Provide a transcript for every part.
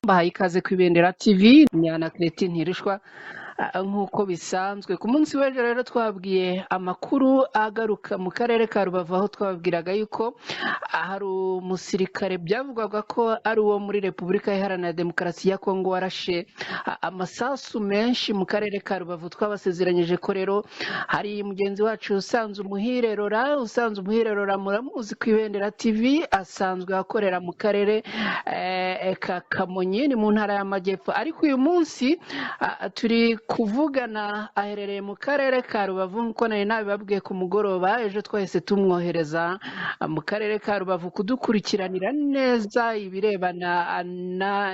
Bahaye ikaze ku Ibendera TV Nyana Cretine Ntirishwa nk'uko bisanzwe ku munsi w'ejo rero twabwiye amakuru agaruka mu karere ka Rubavu aho twababwiraga yuko hari umusirikare byavugwaga ko ari uwo muri Repubulika Iharanira Demokarasi ya Kongo warashe amasasu menshi mu karere ka Rubavu. Twabasezeranyije ko rero hari mugenzi wacu Usanze Umuhire Rora muramuzi ku Ibendera TV, asanzwe akorera mu karere ka Kamonyi ni mu ntara y'Amajyepfo, ariko uyu munsi turi kuvugana aherereye mu karere ka Rubavu nk'uko nari nabibabwiye ku mugoroba. Ejo twahise tumwohereza mu karere ka Rubavu kudukurikiranira neza ibirebana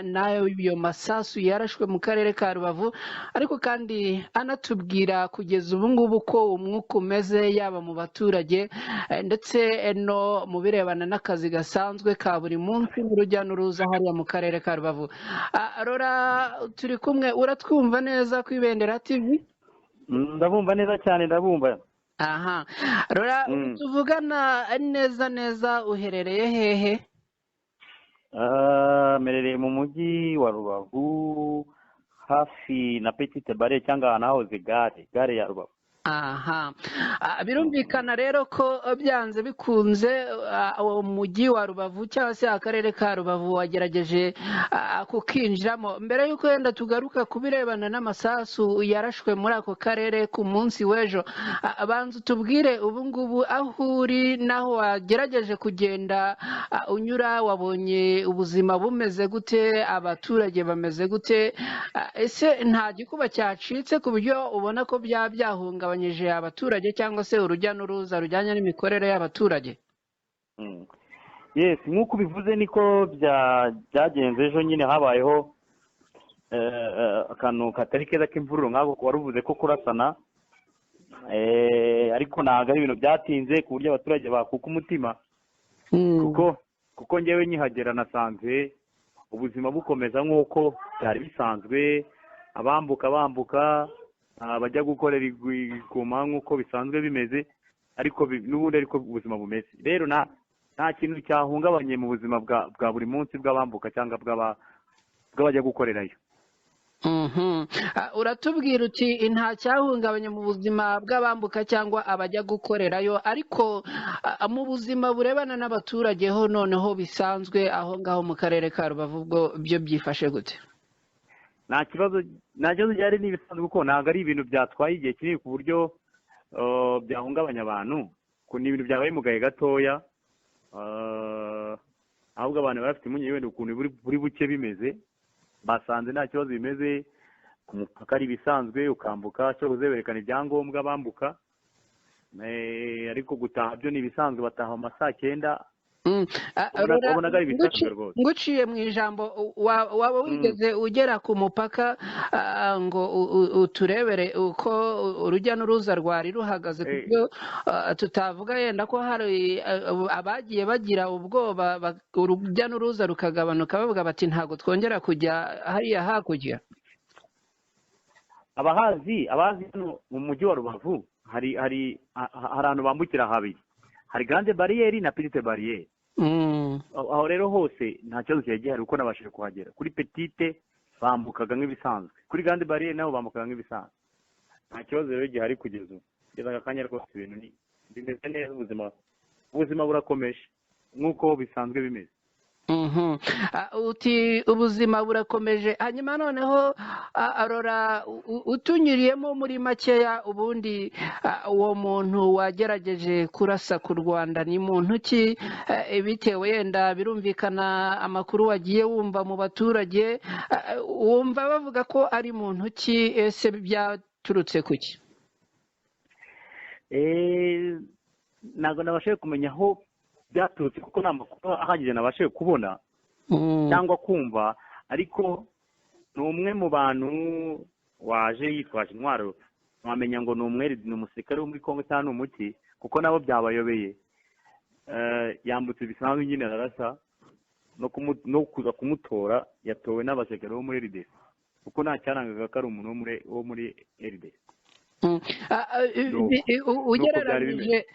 n'ayo masasu yarashwe mu karere ka Rubavu, ariko kandi anatubwira kugeza ubu ngubu ko umwuka umeze yaba mu baturage ndetse no mu birebana n'akazi gasanzwe ka buri munsi n'urujya n'uruza hariya mu karere ka Rubavu. Rora turi kumwe, uratwumva neza ku Ibendera TV? Ndabumva neza cyane, ndabumva. Aha, Rora tuvugana neza uherereye hehe? Merereye mu mujyi wa Rubavu hafi na Petite Barriere cyangwa ahantu hahoze gare ya Rubavu. Aha, birumvikana rero ko byanze bikunze uwo mujyi wa Rubavu cyangwa se akarere ka Rubavu wagerageje kukinjiramo. Mbere y'uko wenda tugaruka ku birebana n'amasasu yarashwe muri ako karere ku munsi w'ejo, banza utubwire ubu ngubu aho uri naho wagerageje kugenda unyura, wabonye ubuzima bumeze gute, abaturage bameze gute, ese nta gikuba cyacitse ku buryo ubona ko byahungabanyije abaturage cyangwa se urujya n'uruza rujyanye n'imikorere y'abaturage? Yes, nk'uko bivuze niko byagenze. Ejo nyine habayeho akantu katari keza k'imvururu nk'ako wari uvuze ko kurasana, ariko ntabwo ari ibintu byatinze ku buryo abaturage bakuka umutima, kuko ngewe nkihagera nasanze ubuzima bukomeza nk'uko byari bisanzwe, bambuka abajya gukorera igoma nk'uko bisanzwe bimeze, ariko n'ubundi ariko ubuzima bumeze. Rero nta kintu cyahungabanye mu buzima bwa buri munsi bw'abambuka cyangwa bw'abajya gukorerayo. Uratubwira uti nta cyahungabanye mu buzima bw'abambuka cyangwa abajya gukorerayo, ariko mu buzima burebana n'abaturage ho noneho bisanzwe aho ngaho mu karere ka Rubavu bwo byo byifashe gute? Nta kibazo byari n'ibisanzwe kuko ntabwo ari ibintu byatwaye igihe kinini ku buryo byahungabanya abantu. Ni ibintu byabaye mu gahe gatoya, ahubwo abantu bafite impungenge wenda ukuntu buri buke bimeze. Basanze nta kibazo bimeze, ku mupaka ari ibisanzwe, ukambuka cyo uzerekana ibyangombwa bambuka, ariko gutaha byo ni ibisanzwe, bataha mu saa 9. Nguciye mu ijambo, waba wigeze ugera ku mupaka ngo uturebere uko urujya n'uruza rwari ruhagaze, kubyo tutavuga yenda ko hari abagiye bagira ubwoba urujya n'uruza rukagabanuka bavuga bati ntabwo twongera kujya hariya hakurya? Abahazi hano mu mujyi wa Rubavu hari ahantu bambukira habiri, hari Grande Barriere na Petite Barriere. Aho rero hose nta kibazo cyari gihari kuko nabashije kuhagera. Kuri Petite bambukaga nk'ibisanzwe, kuri Grande Barriere nabo bambukaga nk'ibisanzwe. Nta kibazo rero gihari kugeza ubu. Kugeza aka kanya rwose ibintu bimeze neza, ubuzima burakomeje nk'uko bisanzwe bimeze. Uti ubuzima burakomeje, hanyuma noneho Rora utunyuriyemo muri makeya, ubundi uwo muntu wagerageje kurasa ku Rwanda ni muntu ki? Bitewe yenda birumvikana amakuru wagiye wumva mu baturage, wumva bavuga ko ari muntu ki? Ese byaturutse kuki? Ntabwo nabashije kumenya aho byaturutse kuko nta makuru ahagije nabashije kubona cyangwa kumva, ariko ni umwe mu bantu waje yitwaje intwaro, wamenya ngo ni umusirikare wo muri Kongo cyangwa ni umuki, kuko nabo byabayobeye. Yambutse bisanzwe nyine ararasa, no kuza kumutora yatowe n'abasirikare bo muri RDC, kuko nta cyarangaga ko ari umuntu wo muri RDC. ugereranyije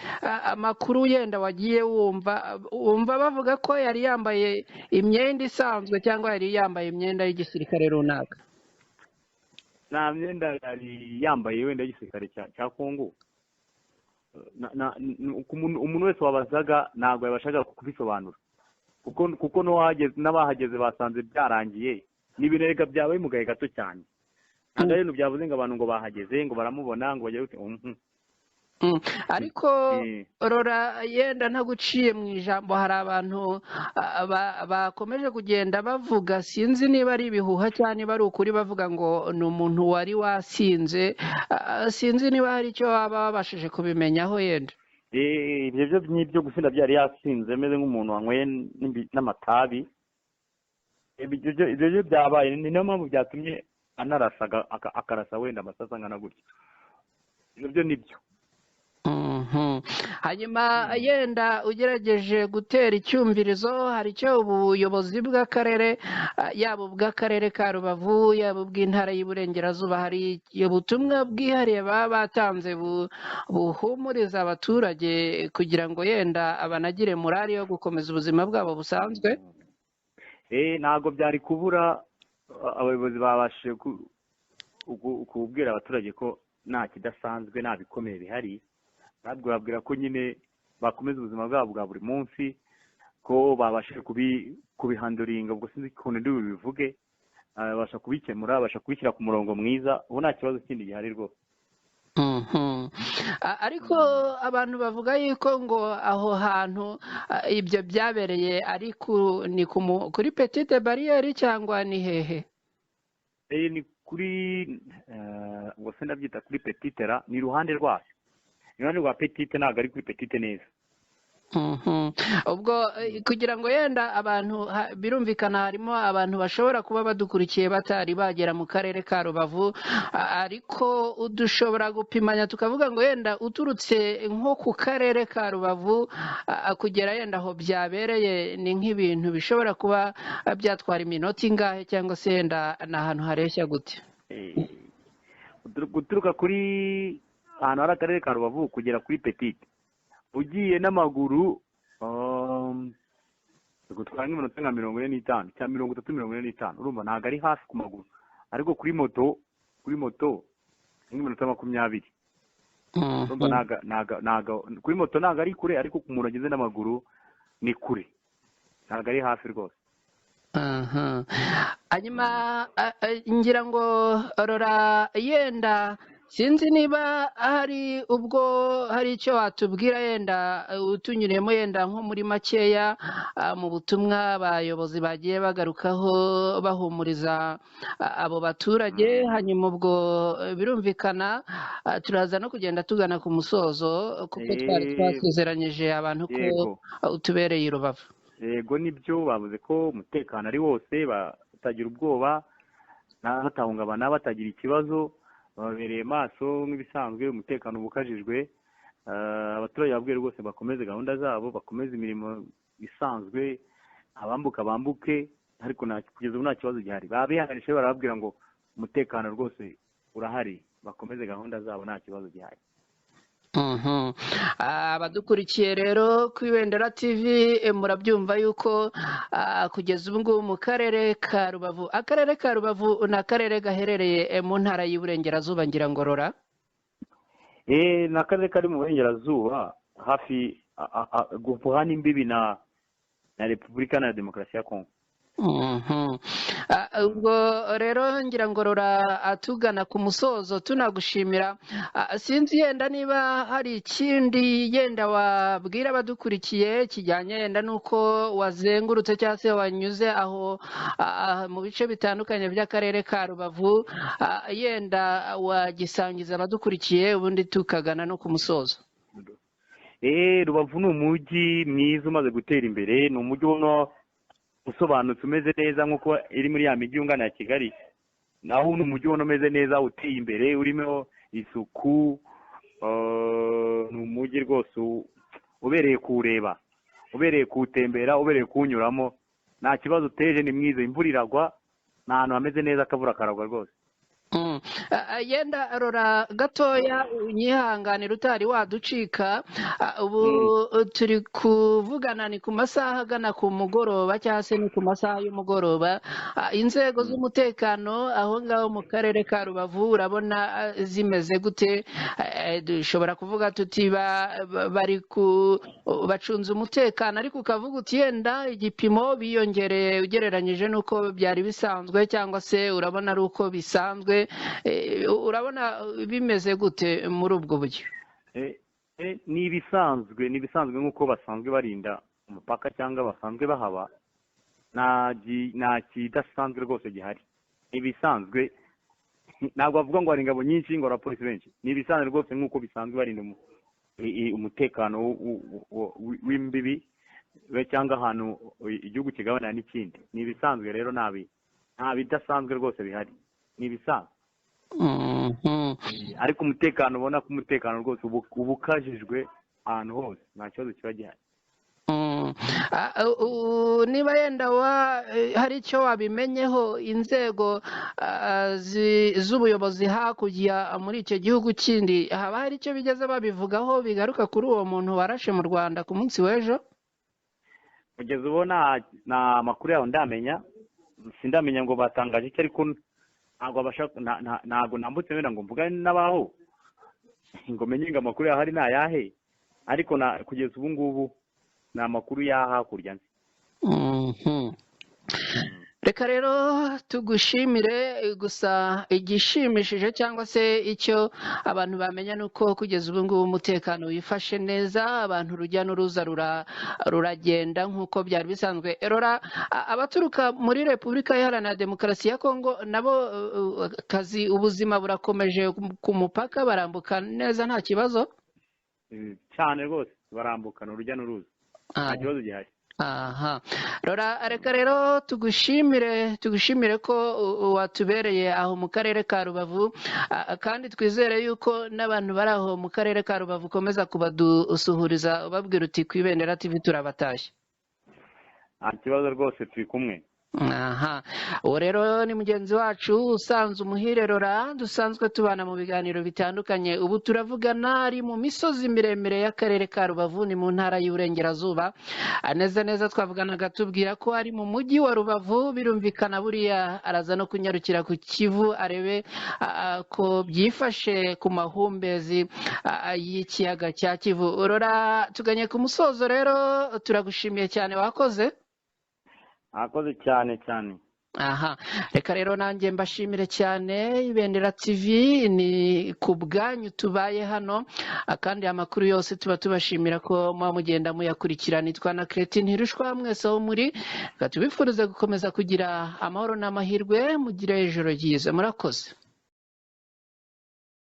amakuru yenda wagiye wumva bavuga ko yari yambaye imyenda isanzwe cyangwa yari yambaye imyenda y'igisirikare runaka? nta myenda yari yambaye wenda y'igisirikare cya Kongo. Umuntu wese wabazaga ntabwo yabashaga kubisobanura kuko n'abahageze basanze byarangiye n'ibirega byabaye mu gahe gato cyane. ntabwo ari ibintu byavuze ngo abantu ngo bahageze ngo baramubona ngo bajya ariko rora yenda ntaguciye mu ijambo, hari abantu bakomeje kugenda bavuga, sinzi niba ari ibihuha cyangwa niba ari ukuri, bavuga ngo ni umuntu wari wasinze. Sinzi niba hari icyo waba wabashije kubimenyaho yenda. ibyo byo gusinda byari yasinze ameze nk'umuntu wanyweye n'amatabi. ibyo byabaye ni nayo mpamvu byatumye anarasa akarasa wenda amasasu angana gutya. ibyo nibyo. hanyuma yenda ugerageje gutera icyumvirizo, hari icyo ubuyobozi bw'akarere, yaba ubw'akarere ka Rubavu yaba ubw'intara y'Iburengerazuba, hari ubutumwa bwihariye baba batanze buhumuriza abaturage kugira ngo yenda banagire morali yo gukomeza ubuzima bwabo busanzwe? ntabwo byari kubura. abayobozi babashije kubwira abaturage ko nta kidasanzwe, nta bikomeye bihari. ntabwo babwira ko nyine bakomeza ubuzima bwabo bwa buri munsi, ko babashije kubihanduringa. ubwo sinzi ukuntu ndi bubivuge, babasha kubikemura, babasha kubishyira ku murongo mwiza. ubu nta kibazo kindi gihari rwose. ariko abantu bavuga yuko ngo aho hantu ibyo byabereye ari kuri Petite Barriere cyangwa ni hehe? ni kuri ubwo se ndabyita kuri Petite ra, ni iruhande rwayo. iruhande rwa Petite, ntabwo ari kuri Petite neza. ubwo kugira ngo yenda abantu birumvikana harimo abantu bashobora kuba badukurikiye batari bagera mu karere ka Rubavu, ariko dushobora gupimanya tukavuga ngo yenda uturutse nko ku karere ka Rubavu kugera yenda aho byabereye ni nk'ibintu bishobora kuba byatwara iminota ingahe, cyangwa se yenda ni ahantu hareshya gute? guturuka kuri ahantu hari akarere ka Rubavu kugera kuri Petite ugiye n'amaguru gutwara nk'iminota nka 45 cyangwa 30-45. urumva ntabwo ari hafi ku maguru, ariko kuri moto nk'iminota 20. urumva kuri moto ntabwo ari kure, ariko ku muntu ageze n'amaguru ni kure, ntabwo ari hafi rwose. hanyuma ngira ngo rora yenda sinzi niba hari icyo watubwira yenda utunyuremo yenda nko muri makeya mu butumwa abayobozi bagiye bagarukaho bahumuriza abo baturage. hanyuma ubwo birumvikana turaza no kugenda tugana ku musozo, kuko twari twasezeranyije abantu ko utubereye i Rubavu. yego nibyo, bavuze ko umutekano ari wose, batagira ubwoba, batahungabana, batagira ikibazo, babereye maso nk'ibisanzwe. umutekano ubukajijwe. abaturage babwiye rwose bakomeze gahunda zabo, bakomeze imirimo isanzwe, abambuka bambuke, ariko kugeza ubu nta kibazo gihari. babihanganishije barababwira ngo umutekano rwose urahari, bakomeze gahunda zabo, nta kibazo gihari. abadukurikiye rero ku Ibendera TV murabyumva yuko kugeza ubu ngubu mu karere ka Rubavu, akarere ka Rubavu ni akarere gaherereye mu ntara y'Iburengerazuba ngira ngo rora. ni akarere kari mu Burengerazuba, hafi guhana imbibi na Repubulika na Demokarasi ya Kongo. ubwo rero ngira ngo rora atugana ku musozo tunagushimira. sinzi yenda niba hari ikindi yenda wabwira abadukurikiye kijyanye yenda nuko wazengurutse cyangwa se wanyuze aho mu bice bitandukanye by'akarere ka Rubavu, yenda wagisangiza abadukurikiye, ubundi tukagana no ku musozo. Rubavu ni umujyi mwiza umaze gutera imbere, ni umujyi ubona usobanutse umeze neza nk'uko iri muri ya mijyi yungana ya Kigali. naho ni umujyi ubona umeze neza, uteye imbere, urimo isuku. ni umujyi rwose ubereye kuwureba, ubereye kuwutembera, ubereye kuwunyuramo, nta kibazo uteje, ni mwiza. imvura iragwa, ni ahantu hameze neza, akavura karagwa rwose. yenda rora gatoya unyihanganira utari waducika ubu turi kuvugana ni ku masaha agana ku mugoroba cyangwa se ni ku masaha y'umugoroba inzego z'umutekano aho ngaho mu karere ka Rubavu urabona zimeze gute dushobora kuvuga tuti bari bacunze umutekano ariko ukavuga uti yenda igipimo biyongereye ugereranyije n'uko byari bisanzwe cyangwa se urabona ari uko bisanzwe urabona bimeze gute muri ubwo buryo ni ibisanzwe nk'uko basanzwe barinda umupaka cyangwa basanzwe bahaba nta kidasanzwe rwose gihari ni ibisanzwe ntabwo bavuga ngo hari ingabo nyinshi ngo abapolisi benshi ni ibisanzwe rwose nk'uko bisanzwe barinda umutekano w'imbibi cyangwa ahantu igihugu kigabana n'ikindi ni ibisanzwe rero nta bidasanzwe rwose bihari ni ibisanzwe ariko umutekano ubona ko umutekano rwose uba ukajijwe ahantu hose nta kibazo kiba gihari niba yenda hari icyo wabimenyeho inzego z'ubuyobozi hakurya muri icyo gihugu kindi haba hari icyo bigeze babivugaho bigaruka kuri uwo muntu warashe mu Rwanda ku munsi w'ejo kugeza ubu nta makuru yaho sindamenya ngo batangaje icyo ariko ntabwo nambutse wenda ngo mvugane n'abaho ngo menye ngo amakuru yaho ari n'ayahe ariko kugeza ubu ngubu ni amakuru y'ahakurya reka rero tugushimire gusa igishimishije cyangwa se icyo abantu bamenya ni uko kugeza ubu ngubu umutekano wifashe neza abantu urujya n'uruza ruragenda nk'uko byari bisanzwe rora abaturuka muri Repubulika Iharanira Demokarasi ya Kongo nabo ubuzima burakomeje ku mupaka barambuka neza nta kibazo cyane rwose barambukana urujya n'uruza nta kibazo gihari aha rora reka rero tugushimire ko watubereye aho mu karere ka Rubavu kandi twizere yuko n'abantu bari aho mu karere ka Rubavu ukomeza kubadusuhuriza ubabwira uti ku Ibendera TV turabatashye nta kibazo rwose turi kumwe aha uwo rero ni mugenzi wacu usanze umuhire rora dusanzwe tubana mu biganiro bitandukanye ubu turavugana ari mu misozi miremire y'akarere ka Rubavu ni mu ntara y'Uburengerazuba neza twavuganaga tubwira ko ari mu mujyi wa Rubavu birumvikana buriya araza no kunyarukira ku Kivu arebe ko byifashe ku mahumbezi y'ikiyaga cya Kivu rora tuganye ku musozo rero turagushimiye cyane wakoze akoze cyane aha reka rero nanjye mbashimire cyane Ibendera TV ni ku bwanyu tubaye hano kandi amakuru yose tuba tubashimira ko muba mugenda muyakurikira nitwa na Cretine Ntirushwa mwese aho muri tubifurize gukomeza kugira amahoro n'amahirwe mugire ijoro ryiza murakoze